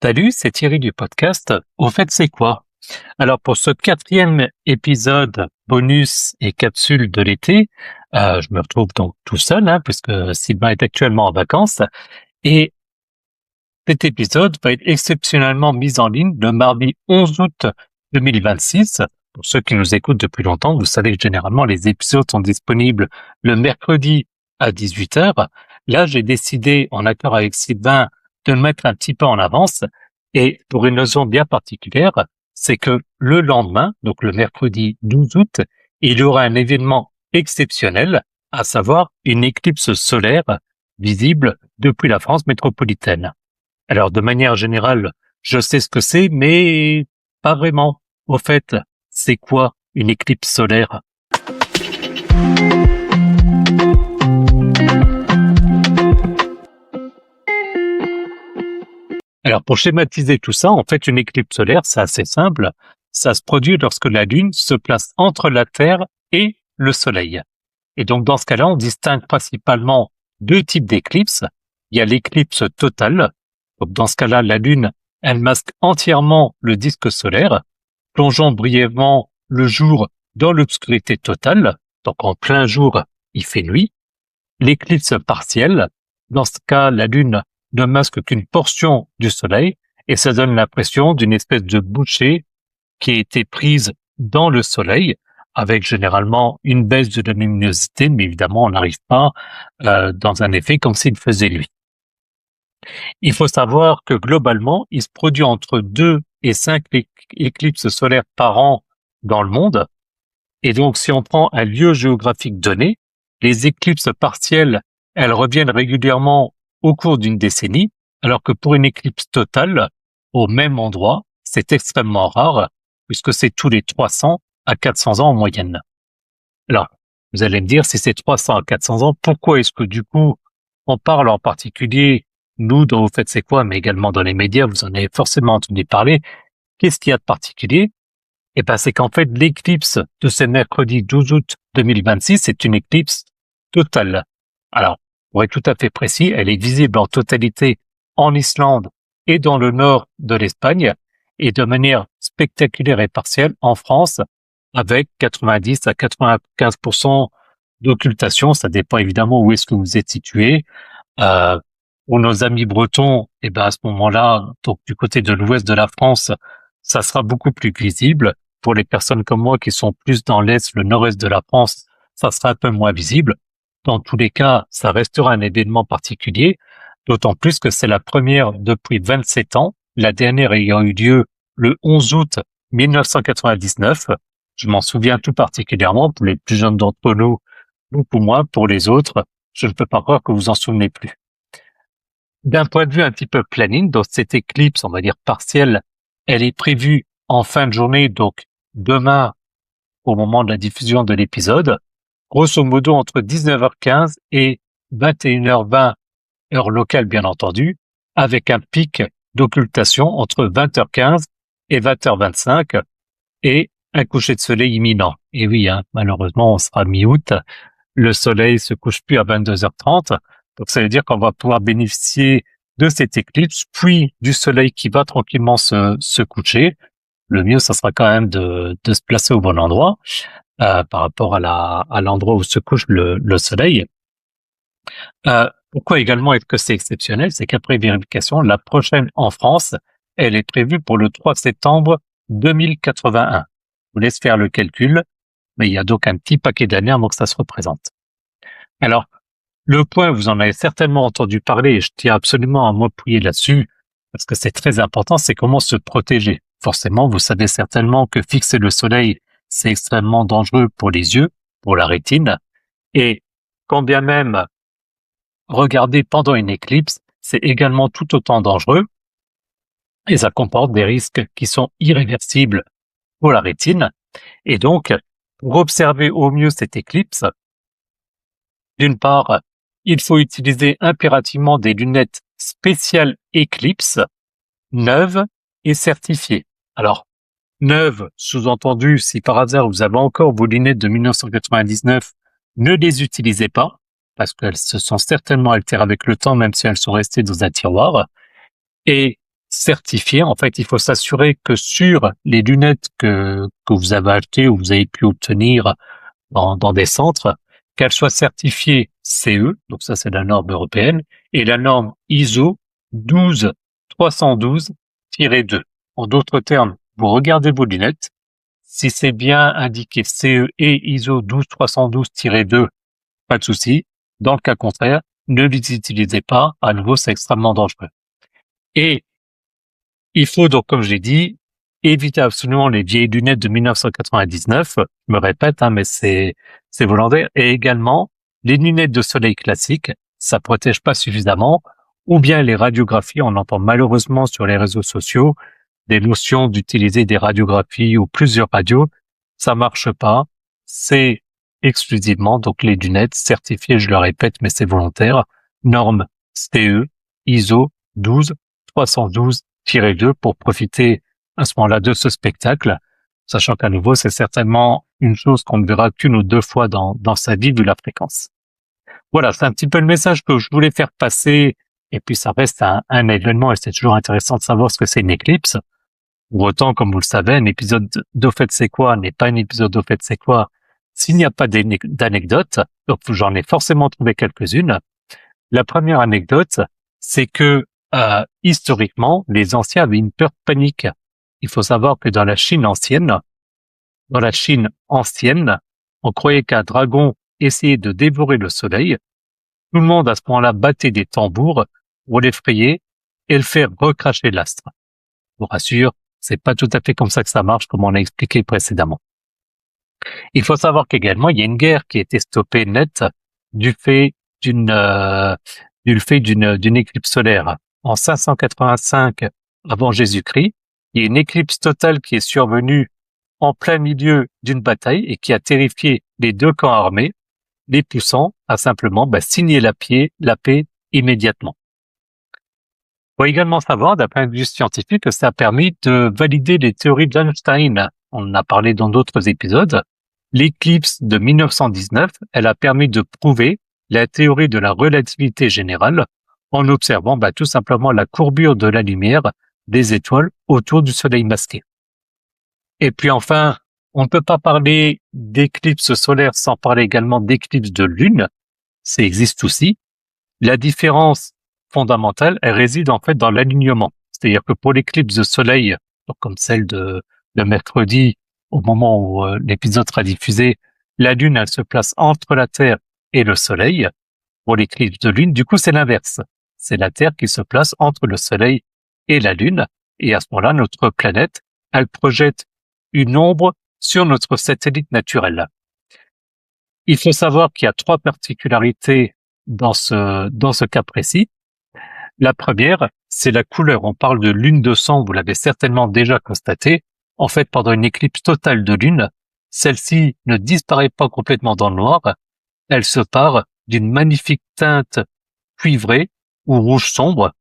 Salut, c'est Thierry du podcast Au fait, c'est quoi? Alors pour ce 4e épisode bonus et capsule de l'été, je me retrouve donc tout seul, puisque Sylvain est actuellement en vacances, et cet épisode va être exceptionnellement mis en ligne le mardi 11 août 2026. Pour ceux qui nous écoutent depuis longtemps, vous savez que généralement les épisodes sont disponibles le mercredi à 18h. Là, j'ai décidé, en accord avec Sylvain, de le mettre un petit peu en avance, et pour une raison bien particulière, c'est que le lendemain, donc le mercredi 12 août, il y aura un événement exceptionnel, à savoir une éclipse solaire visible depuis la France métropolitaine. Alors, de manière générale, je sais ce que c'est, mais pas vraiment. Au fait, c'est quoi une éclipse solaire? Alors, pour schématiser tout ça, en fait, une éclipse solaire, c'est assez simple. Ça se produit lorsque la Lune se place entre la Terre et le Soleil. Et donc, dans ce cas-là, on distingue principalement deux types d'éclipses. Il y a l'éclipse totale. Donc, dans ce cas-là, la Lune, elle masque entièrement le disque solaire, plongeant brièvement le jour dans l'obscurité totale. Donc, en plein jour, il fait nuit. L'éclipse partielle, dans ce cas, la Lune ne masque qu'une portion du Soleil et ça donne l'impression d'une espèce de bouchée qui a été prise dans le Soleil, avec généralement une baisse de la luminosité, mais évidemment, on n'arrive pas dans un effet comme s'il faisait nuit. Il faut savoir que globalement, il se produit entre 2 et 5 éclipses solaires par an dans le monde. Et donc, si on prend un lieu géographique donné, les éclipses partielles, elles reviennent régulièrement au cours d'une décennie, alors que pour une éclipse totale, au même endroit, c'est extrêmement rare, puisque c'est tous les 300 à 400 ans en moyenne. Alors, vous allez me dire, si c'est 300 à 400 ans, pourquoi est-ce que du coup, on parle en particulier, nous, dans Vous faites c'est quoi, mais également dans les médias, vous en avez forcément entendu parler. Qu'est-ce qu'il y a de particulier? Eh ben, c'est qu'en fait, l'éclipse de ce mercredi 12 août 2026, c'est une éclipse totale. Alors, pour être tout à fait précis, elle est visible en totalité en Islande et dans le nord de l'Espagne, et de manière spectaculaire et partielle en France, avec 90 à 95% d'occultation. Ça dépend évidemment où est-ce que vous êtes situé. Pour nos amis bretons, eh ben, à ce moment-là, donc du côté de l'ouest de la France, ça sera beaucoup plus visible. Pour les personnes comme moi qui sont plus dans l'est, le nord-est de la France, ça sera un peu moins visible. Dans tous les cas, ça restera un événement particulier, d'autant plus que c'est la première depuis 27 ans, la dernière ayant eu lieu le 11 août 1999. Je m'en souviens tout particulièrement pour les plus jeunes d'entre nous, ou pour moi, pour les autres, je ne peux pas croire que vous en souvenez plus. D'un point de vue un petit peu planning, donc cette éclipse, on va dire partielle, elle est prévue en fin de journée, donc demain, au moment de la diffusion de l'épisode, grosso modo entre 19h15 et 21h20, heure locale bien entendu, avec un pic d'occultation entre 20h15 et 20h25 et un coucher de soleil imminent. Et oui, malheureusement, on sera mi-août, le soleil se couche plus à 22h30, donc ça veut dire qu'on va pouvoir bénéficier de cette éclipse, puis du soleil qui va tranquillement se coucher. Le mieux, ça sera quand même de se placer au bon endroit par rapport à l'endroit où se couche le soleil. Pourquoi également est-ce que c'est exceptionnel? C'est qu'après vérification, la prochaine en France, elle est prévue pour le 3 septembre 2081. Je vous laisse faire le calcul, mais il y a donc un petit paquet d'années avant que ça se représente. Alors, le point, vous en avez certainement entendu parler, et je tiens absolument à m'appuyer là-dessus, parce que c'est très important, c'est comment se protéger. Forcément, vous savez certainement que fixer le soleil, c'est extrêmement dangereux pour les yeux, pour la rétine, et quand bien même regarder pendant une éclipse, c'est également tout autant dangereux, et ça comporte des risques qui sont irréversibles pour la rétine. Et donc, pour observer au mieux cette éclipse, d'une part, il faut utiliser impérativement des lunettes spéciales Eclipse, neuves et certifiées. Alors, neuves, sous-entendu, si par hasard vous avez encore vos lunettes de 1999, ne les utilisez pas, parce qu'elles se sont certainement altérées avec le temps, même si elles sont restées dans un tiroir. Et certifiées. En fait, il faut s'assurer que sur les lunettes que vous avez achetées ou vous avez pu obtenir dans des centres, qu'elles soient certifiées CE, donc ça c'est la norme européenne, et la norme ISO 12312-2. En d'autres termes, vous regardez vos lunettes, si c'est bien indiqué CE et ISO 12312-2, pas de souci. Dans le cas contraire, ne les utilisez pas. À nouveau, c'est extrêmement dangereux. Et il faut donc, comme j'ai dit, éviter absolument les vieilles lunettes de 1999. Je me répète, mais c'est volontaire. Et également, les lunettes de soleil classiques, ça protège pas suffisamment. Ou bien les radiographies, on entend malheureusement sur les réseaux sociaux des notions d'utiliser des radiographies ou plusieurs radios. Ça marche pas. C'est exclusivement donc les lunettes certifiées, je le répète, mais c'est volontaire. Norme CE, ISO 12312-2 pour profiter à ce moment-là de ce spectacle, sachant qu'à nouveau, c'est certainement une chose qu'on ne verra qu'une ou deux fois dans sa vie vu la fréquence. Voilà, c'est un petit peu le message que je voulais faire passer, et puis ça reste un événement et c'est toujours intéressant de savoir ce que c'est une éclipse. Ou autant, comme vous le savez, un épisode d'Au fait c'est quoi n'est pas un épisode d'Au fait c'est quoi s'il n'y a pas d'anecdotes, donc j'en ai forcément trouvé quelques-unes. La première anecdote, c'est que historiquement, les anciens avaient une peur panique. Il faut savoir que dans la Chine ancienne, on croyait qu'un dragon essayait de dévorer le soleil. Tout le monde à ce moment-là battait des tambours pour l'effrayer et le faire recracher l'astre. Je vous rassure, c'est pas tout à fait comme ça que ça marche, comme on a expliqué précédemment. Il faut savoir qu'également, il y a une guerre qui a été stoppée net du fait d'une éclipse solaire. En 585 avant Jésus-Christ, il y a une éclipse totale qui est survenue en plein milieu d'une bataille et qui a terrifié les deux camps armés, les poussant à simplement signer la paix immédiatement. Il faut également savoir, d'un point de vue scientifique, que ça a permis de valider les théories d'Einstein. On en a parlé dans d'autres épisodes. L'éclipse de 1919, elle a permis de prouver la théorie de la relativité générale en observant tout simplement la courbure de la lumière des étoiles autour du Soleil masqué. Et puis enfin, on ne peut pas parler d'éclipse solaire sans parler également d'éclipse de lune. Ça existe aussi. La différence fondamentale, elle réside en fait dans l'alignement. C'est-à-dire que pour l'éclipse de soleil, comme celle de mercredi, au moment où l'épisode sera diffusé, la lune, elle se place entre la Terre et le soleil. Pour l'éclipse de lune, du coup, c'est l'inverse. C'est la Terre qui se place entre le soleil et la lune. Et à ce moment-là, notre planète, elle projette une ombre sur notre satellite naturel. Il faut savoir qu'il y a 3 particularités dans ce cas précis. La première, c'est la couleur. On parle de lune de sang, vous l'avez certainement déjà constaté. En fait, pendant une éclipse totale de lune, celle-ci ne disparaît pas complètement dans le noir. Elle se pare d'une magnifique teinte cuivrée ou rouge sombre.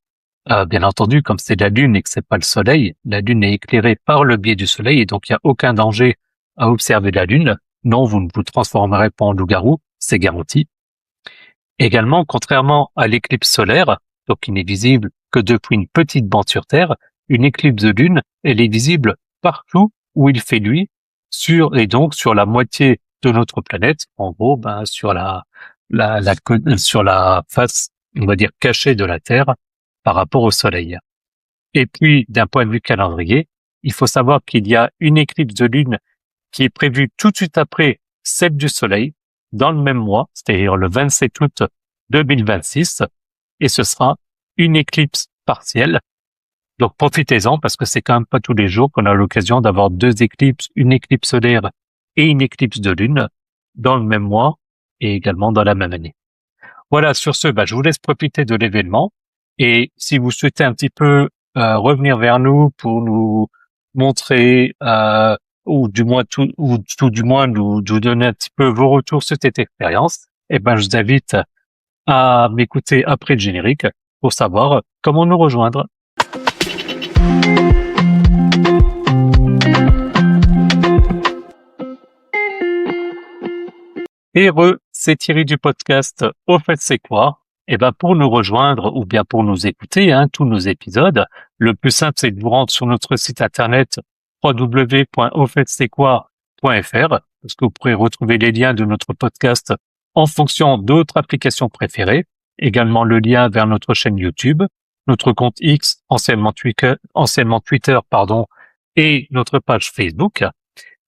Bien entendu, comme c'est la lune et que c'est pas le soleil, la lune est éclairée par le biais du soleil et donc il n'y a aucun danger à observer la lune. Non, vous ne vous transformerez pas en loup-garou, c'est garanti. Également, contrairement à l'éclipse solaire, donc qui n'est visible que depuis une petite bande sur Terre, une éclipse de lune, elle est visible partout où il fait nuit, sur la moitié de notre planète, en gros, sur la face, on va dire, cachée de la Terre par rapport au Soleil. Et puis, d'un point de vue calendrier, il faut savoir qu'il y a une éclipse de lune qui est prévue tout de suite après celle du Soleil, dans le même mois, c'est-à-dire le 27 août 2026, et ce sera une éclipse partielle. Donc profitez-en parce que c'est quand même pas tous les jours qu'on a l'occasion d'avoir 2 éclipses, une éclipse solaire et une éclipse de lune dans le même mois et également dans la même année. Voilà, sur ce, je vous laisse profiter de l'événement et si vous souhaitez un petit peu revenir vers nous pour nous montrer ou tout du moins nous donner un petit peu vos retours sur cette expérience, je vous invite à m'écouter après le générique pour savoir comment nous rejoindre. Heureux, c'est Thierry du podcast Au fait c'est quoi? pour nous rejoindre ou bien pour nous écouter, tous nos épisodes, le plus simple, c'est de vous rendre sur notre site internet www.auffaitc'estquoi.fr, parce que vous pourrez retrouver les liens de notre podcast en fonction d'autres applications préférées. Également le lien vers notre chaîne YouTube, notre compte X, anciennement Twitter, et notre page Facebook.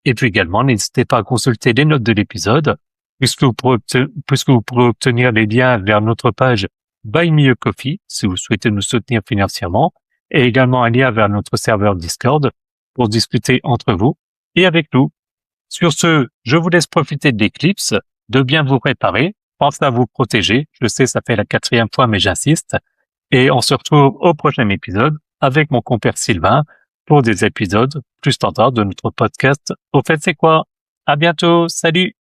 Et puis également, n'hésitez pas à consulter les notes de l'épisode, puisque vous pourrez obtenir les liens vers notre page Buy Me a Coffee, si vous souhaitez nous soutenir financièrement, et également un lien vers notre serveur Discord pour discuter entre vous et avec nous. Sur ce, je vous laisse profiter de l'éclipse, de bien vous préparer, pensez à vous protéger. Je sais, ça fait la 4e fois, mais j'insiste. Et on se retrouve au prochain épisode avec mon compère Sylvain pour des épisodes plus standards de notre podcast. Au fait, c'est quoi? À bientôt. Salut!